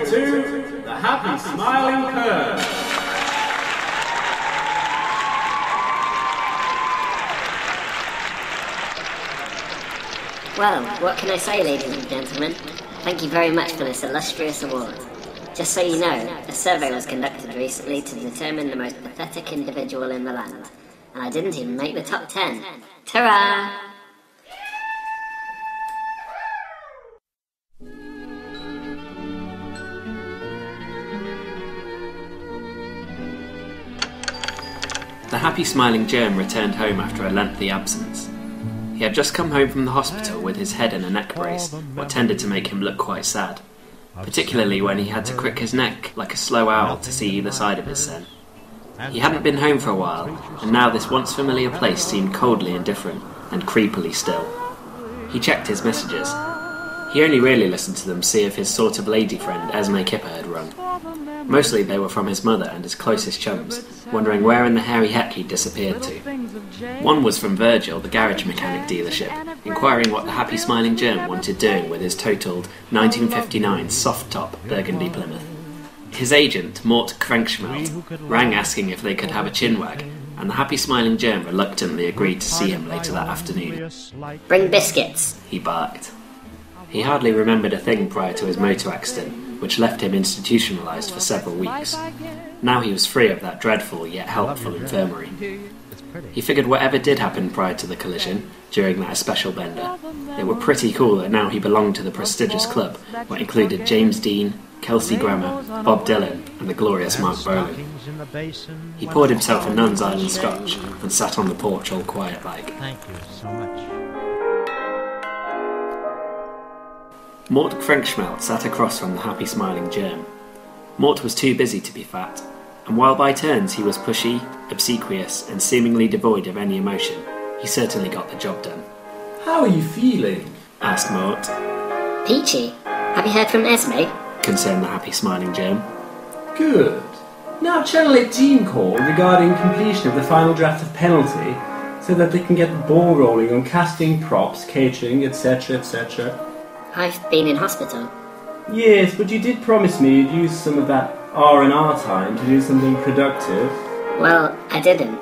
to the Happy Smiling Curve. Well, what can I say, ladies and gentlemen? Thank you very much for this illustrious award. Just so you know, a survey was conducted recently to determine the most pathetic individual in the land, and I didn't even make the top 10. Ta-ra! The happy smiling germ returned home after a lengthy absence. He had just come home from the hospital with his head in a neck brace, what tended to make him look quite sad, particularly when he had to crick his neck like a slow owl to see either side of his sen. He hadn't been home for a while, and now this once familiar place seemed coldly indifferent and creepily still. He checked his messages. He only really listened to them see if his sort of lady friend Esme Kipper had rung. Mostly they were from his mother and his closest chums, wondering where in the hairy heck he'd disappeared to. One was from Virgil, the garage mechanic dealership, inquiring what the happy smiling germ wanted doing with his totaled 1959 soft-top burgundy Plymouth. His agent, Mort Krenkschmelt, rang asking if they could have a chinwag, and the happy smiling germ reluctantly agreed to see him later that afternoon. Bring biscuits, he barked. He hardly remembered a thing prior to his motor accident, which left him institutionalised for several weeks. Now he was free of that dreadful yet helpful infirmary. He figured whatever did happen prior to the collision, during that special bender, it were pretty cool that now he belonged to the prestigious club, what included James Dean, Kelsey Grammer, Bob Dylan, and the glorious Mark Bolan. He poured himself a Nun's Island scotch and sat on the porch all quiet like. Thank you so much. Mort Krenkschmelt sat across from the happy smiling germ. Mort was too busy to be fat, and while by turns he was pushy, obsequious, and seemingly devoid of any emotion, he certainly got the job done. How are you feeling? Asked Mort. Peachy, have you heard from Esme? Concerned the happy smiling germ. Good. Now Channel 18 called regarding completion of the final draft of Penalty, so that they can get the ball rolling on casting, props, catering, etc, etc. I've been in hospital. Yes, but you did promise me you'd use some of that R&R time to do something productive. Well, I didn't.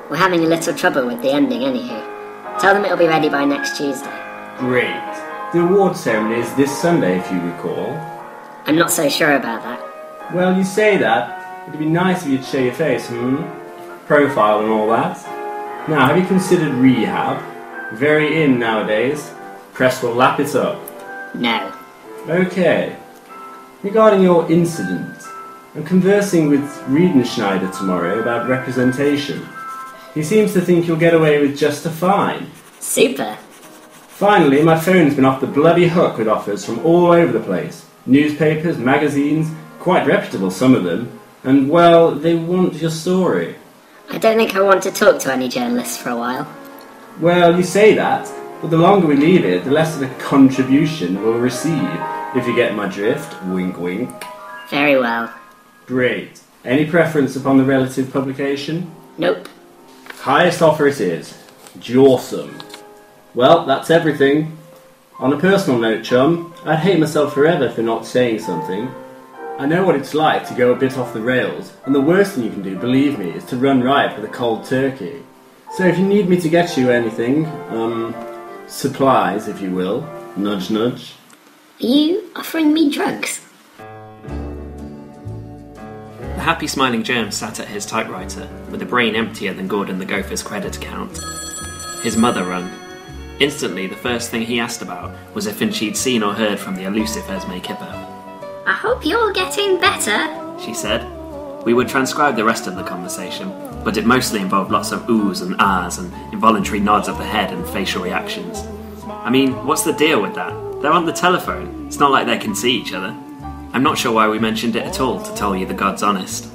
We're having a little trouble with the ending anywho. Tell them it'll be ready by next Tuesday. Great. The award ceremony is this Sunday, if you recall. I'm not so sure about that. Well, you say that. It'd be nice if you'd show your face, Profile and all that. Now, have you considered rehab? Very in nowadays. Press will lap it up. No. Okay. Regarding your incident, I'm conversing with Riedenschneider tomorrow about representation. He seems to think you'll get away with just a fine. Super. Finally, my phone's been off the bloody hook with offers from all over the place. Newspapers, magazines, quite reputable some of them, and well, they want your story. I don't think I want to talk to any journalists for a while. Well, you say that, but the longer we leave it, the less of a contribution we'll receive, if you get my drift. Wink, wink. Very well. Great. Any preference upon the relative publication? Nope. Highest offer it is. Jawsome. Well, that's everything. On a personal note, chum, I'd hate myself forever for not saying something. I know what it's like to go a bit off the rails, and the worst thing you can do, believe me, is to run riot with a cold turkey. So if you need me to get you anything, supplies, if you will, nudge nudge. Are you offering me drugs? The happy smiling germ sat at his typewriter, with a brain emptier than Gordon the Gopher's credit account. His mother rung. Instantly, the first thing he asked about was if she'd seen or heard from the elusive Esme Kipper. I hope you're getting better, she said. We would transcribe the rest of the conversation, but it mostly involved lots of oohs and ahs and involuntary nods of the head and facial reactions. I mean, what's the deal with that? They're on the telephone. It's not like they can see each other. I'm not sure why we mentioned it at all, to tell you the God's honest.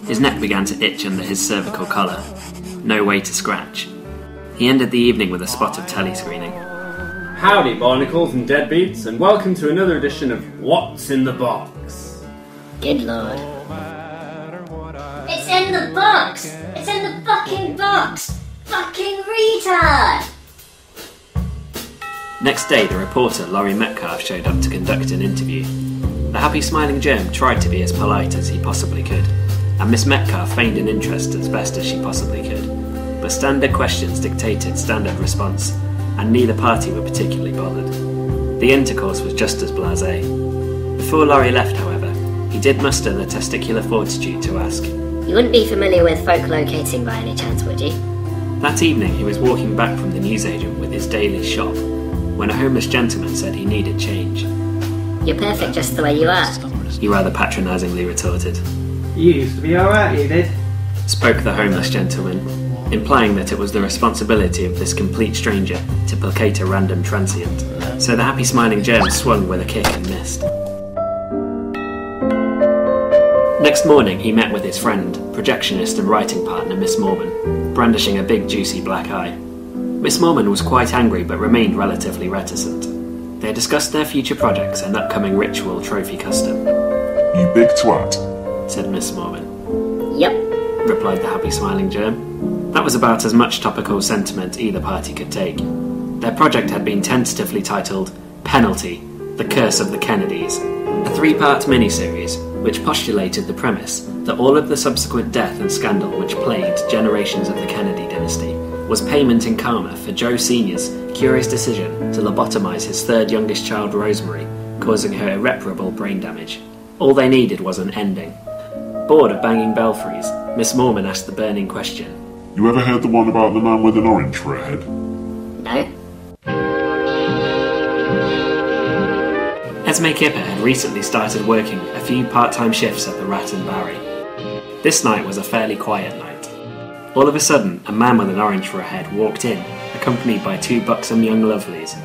His neck began to itch under his cervical collar. No way to scratch. He ended the evening with a spot of telescreening. Howdy, barnacles and deadbeats, and welcome to another edition of What's in the Box. Good lord. It's in the box! It's in the fucking box! Fucking retard! Next day, the reporter Laurie Metcalf showed up to conduct an interview. The happy smiling germ tried to be as polite as he possibly could, and Miss Metcalfe feigned an interest as best as she possibly could. But standard questions dictated standard response, and neither party were particularly bothered. The intercourse was just as blasé. Before Laurie left, however, he did muster the testicular fortitude to ask. You wouldn't be familiar with folk locating by any chance, would you? That evening he was walking back from the newsagent with his daily shop, when a homeless gentleman said he needed change. You're perfect just the way you are. He rather patronisingly retorted. You used to be alright, you did. Spoke the homeless gentleman, implying that it was the responsibility of this complete stranger to placate a random transient. So the happy smiling germ swung with a kick and missed. Next morning he met with his friend, projectionist and writing partner Miss Mormon, brandishing a big juicy black eye. Miss Mormon was quite angry but remained relatively reticent. They discussed their future projects and upcoming ritual trophy custom. You big twat, said Miss Mormon. Yep. Replied the happy smiling germ. That was about as much topical sentiment either party could take. Their project had been tentatively titled Penalty, The Curse of the Kennedys, a 3-part miniseries which postulated the premise that all of the subsequent death and scandal which plagued generations of the Kennedy dynasty was payment in karma for Joe Sr.'s curious decision to lobotomise his third youngest child Rosemary, causing her irreparable brain damage. All they needed was an ending. Bored of banging belfries, Miss Mormon asked the burning question. you ever heard the one about the man with an orange for a head? No. Esme Kipper had recently started working a few part-time shifts at the Rat and Barry. This night was a fairly quiet night. All of a sudden, a man with an orange for a head walked in, accompanied by 2 buxom young lovelies.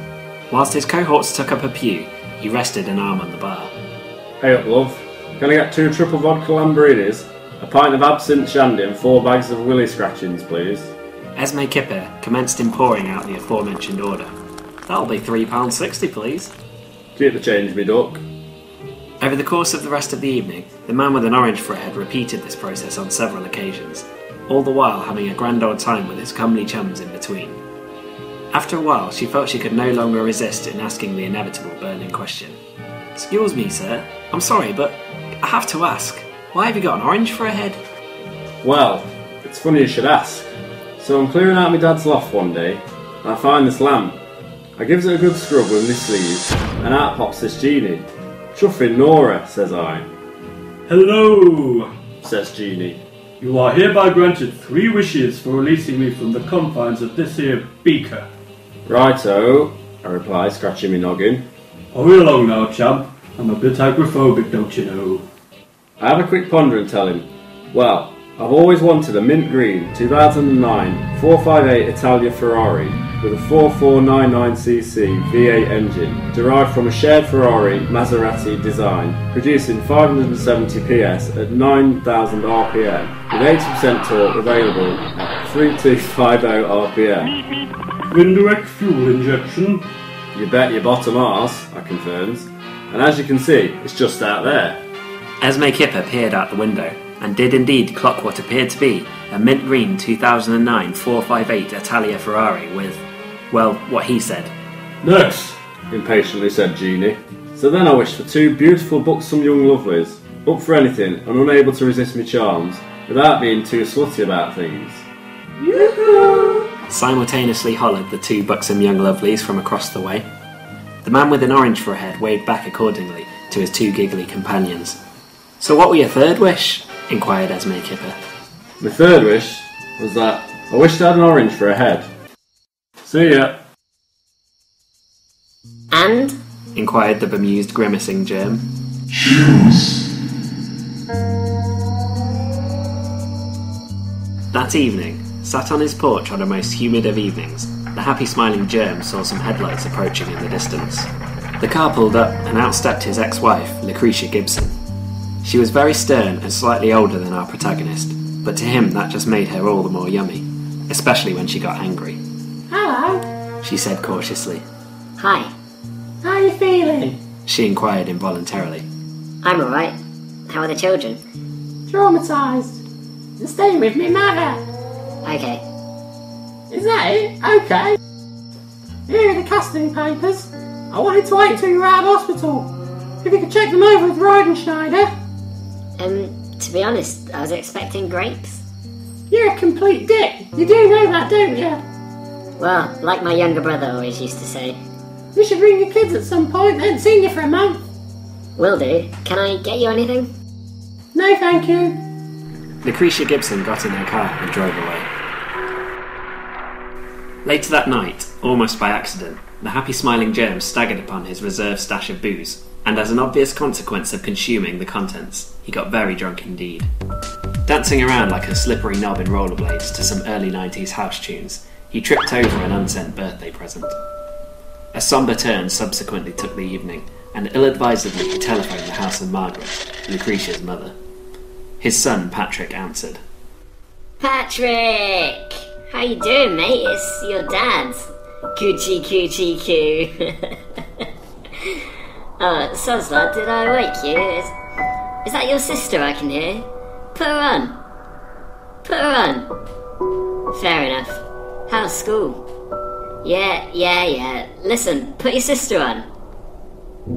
Whilst his cohorts took up a pew, he rested an arm on the bar. Hey up, love. Can I get 2 triple vodka Lambrinis, a pint of absinthe shandy and 4 bags of willy scratchings, please? Esme Kipper commenced in pouring out the aforementioned order. That'll be £3.60, please. Keep the change, me duck. Over the course of the rest of the evening, the man with an orange for a head repeated this process on several occasions, all the while having a grand old time with his comely chums in between. After a while, she felt she could no longer resist in asking the inevitable burning question. "Excuse me, sir. I'm sorry, but I have to ask. Why have you got an orange for a head?" Well, it's funny you should ask. So I'm clearing out my dad's loft one day, and I find this lamp. I gives it a good scrub with my sleeve, and out pops this genie. "Chuffing Nora," says I. "Hello," Says Genie. "you are hereby granted 3 wishes for releasing me from the confines of this here beaker." "Righto," I reply, scratching me noggin. "Hurry along now, champ. I'm a bit agoraphobic, don't you know?" I have a quick ponder and tell him, well, I've always wanted a mint green 2009 458 Italia Ferrari with a 4499cc V8 engine derived from a shared Ferrari Maserati design, producing 570 PS at 9,000 RPM with 80% torque available at 3250 RPM. "Indirect fuel injection." You bet your bottom arse, I confirms, and as you can see, it's just out there. Esme Kipper peered out the window, and did indeed clock what appeared to be a mint green 2009 458 Italia Ferrari with, well, what he said. "Next," impatiently said Genie. So then I wished for 2 beautiful buxom young lovelies, up for anything and unable to resist my charms, without being too slutty about things. "Yoo-hoo!" Simultaneously hollered the 2 buxom young lovelies from across the way. The man with an orange for a head waved back accordingly to his 2 giggly companions. "So what were your third wish?" inquired Esme Kipper. My third wish was that I wished I had an orange for a head. "See ya." And? inquired the bemused grimacing germ. That evening, sat on his porch on a most humid of evenings, the happy smiling germ saw some headlights approaching in the distance. The car pulled up and out stepped his ex-wife, Lucretia Gibson. She was very stern and slightly older than our protagonist, but to him that just made her all the more yummy, especially when she got angry. "Hello, She said cautiously. Hi. how are you feeling?" She inquired involuntarily. I'm alright. How are the children? "Traumatised. And staying with me mother." Okay. "Is that it? Okay. Here are the custody papers. I wanted to wait till you were out of hospital. If you could check them over with Schneider. To be honest, I was expecting grapes. You're a complete dick. You do know that, don't you? Well, like my younger brother always used to say. You should bring your kids at some point. They haven't seen you for a month. Will do. Can I get you anything? No, thank you. Lucretia Gibson got in her car and drove away. Later that night, almost by accident, the happy smiling germ staggered upon his reserve stash of booze, and as an obvious consequence of consuming the contents, he got very drunk indeed. Dancing around like a slippery knob in rollerblades to some early 90s house tunes, he tripped over an unsent birthday present. A sombre turn subsequently took the evening, and ill-advisedly he telephoned the house of Margaret, Lucretia's mother. His son, Patrick, answered. Patrick! How you doing, mate? It's your dad. Coochie coochie coo. Oh, soz lad, did I wake you? Is that your sister I can hear? Put her on. Put her on. Fair enough. How's school? Yeah. Listen, put your sister on.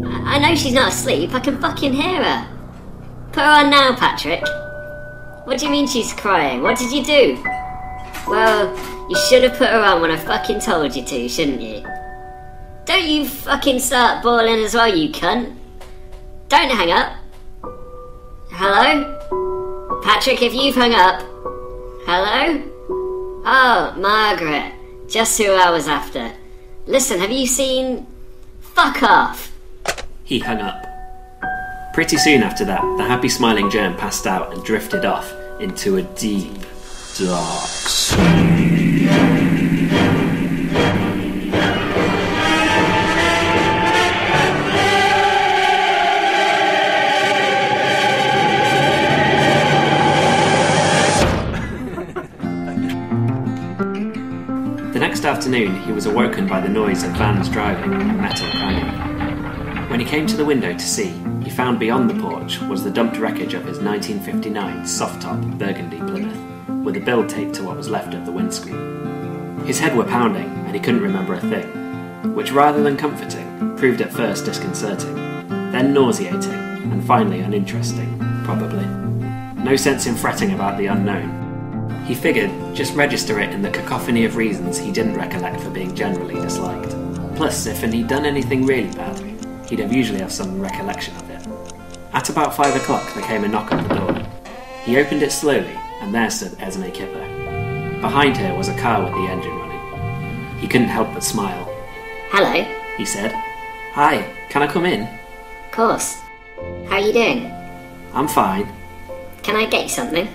I know she's not asleep, I can fucking hear her. Put her on now, Patrick. What do you mean she's crying? What did you do? Well, you should have put her on when I fucking told you to, shouldn't you? Don't you fucking start bawling as well, you cunt. Don't hang up. Hello? Patrick, if you've hung up. Hello? Oh, Margaret. Just who I was after. Listen, have you seen... Fuck off. He hung up. Pretty soon after that, the happy smiling germ passed out and drifted off into a deep, dark sleep. The next afternoon, he was awoken by the noise of vans driving and metal clanging. When he came to the window to see, he found beyond the porch was the dumped wreckage of his 1959 soft-top burgundy Plymouth, with a bill taped to what was left of the windscreen. His head were pounding, and he couldn't remember a thing, which rather than comforting, proved at first disconcerting, then nauseating, and finally uninteresting, probably. No sense in fretting about the unknown. He figured, just register it in the cacophony of reasons he didn't recollect for being generally disliked. Plus, if he'd done anything really bad, he'd usually have some recollection of it. At about 5 o'clock there came a knock at the door. He opened it slowly, and there stood Esme Kipper. Behind her was a car with the engine running. He couldn't help but smile. Hello. He said. Hi, can I come in? Of course. How are you doing? I'm fine. Can I get you something?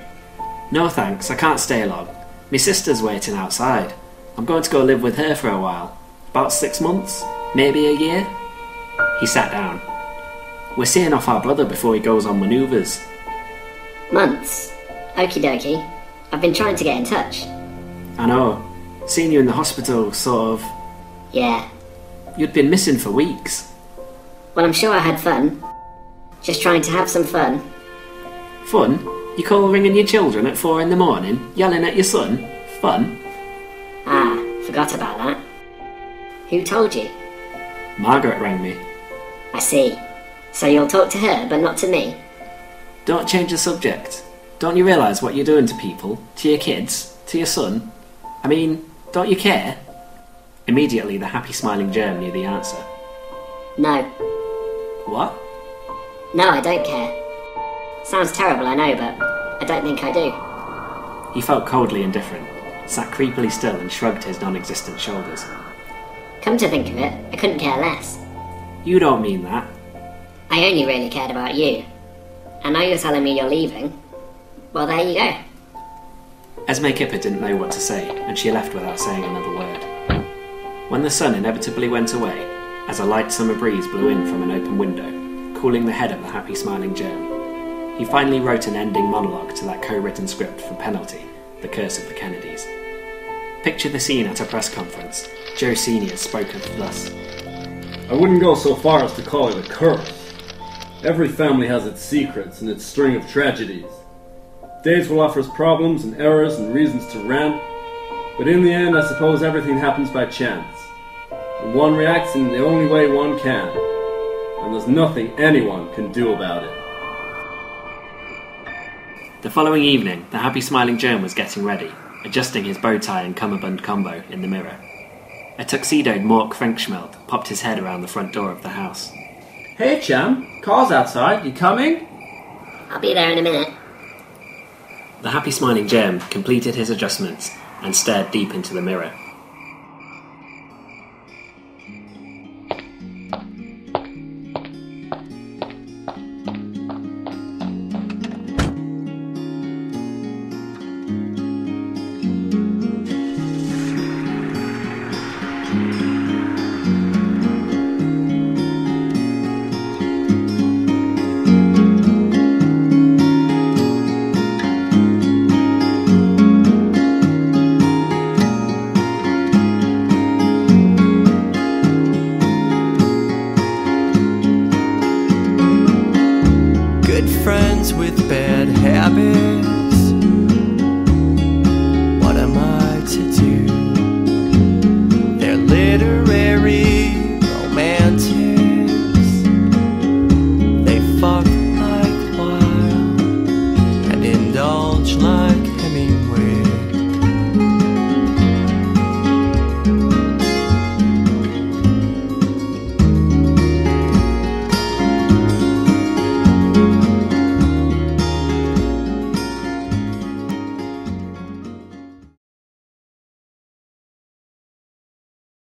No thanks, I can't stay long. My sister's waiting outside. I'm going to go live with her for a while. About 6 months, maybe a year. He sat down. We're seeing off our brother before he goes on manoeuvres. Months? Okie dokie. I've been trying to get in touch. I know. Seen you in the hospital, sort of. Yeah. You'd been missing for weeks. Well, I'm sure I had fun. Just trying to have some fun. Fun? You call ringing your children at 4 in the morning, yelling at your son? Fun? Ah, forgot about that. Who told you? Margaret rang me. I see. So you'll talk to her, but not to me? Don't change the subject. Don't you realise what you're doing to people? To your kids? To your son? I mean, don't you care? Immediately the happy smiling germ knew the answer. No. What? No, I don't care. Sounds terrible, I know, but I don't think I do. He felt coldly indifferent, sat creepily still and shrugged his non-existent shoulders. Come to think of it, I couldn't care less. You don't mean that. I only really cared about you. And now you're telling me you're leaving. Well, there you go. Esme Kipper didn't know what to say, and she left without saying another word. When the sun inevitably went away, as a light summer breeze blew in from an open window, cooling the head of the happy smiling germ, he finally wrote an ending monologue to that co-written script for Penalty, The Curse of the Kennedys. Picture the scene at a press conference. Joe Sr. spoke of thus. I wouldn't go so far as to call it a curse. Every family has its secrets and its string of tragedies. Days will offer us problems and errors and reasons to rant, but in the end I suppose everything happens by chance, and one reacts in the only way one can. and there's nothing anyone can do about it. The following evening, the happy smiling germ was getting ready, adjusting his bow tie and cummerbund combo in the mirror. A tuxedoed Mork Frankschmelt popped his head around the front door of the house. Hey Cham, car's outside, you coming? I'll be there in a minute. The happy smiling germ completed his adjustments and stared deep into the mirror. Friends with bad habits.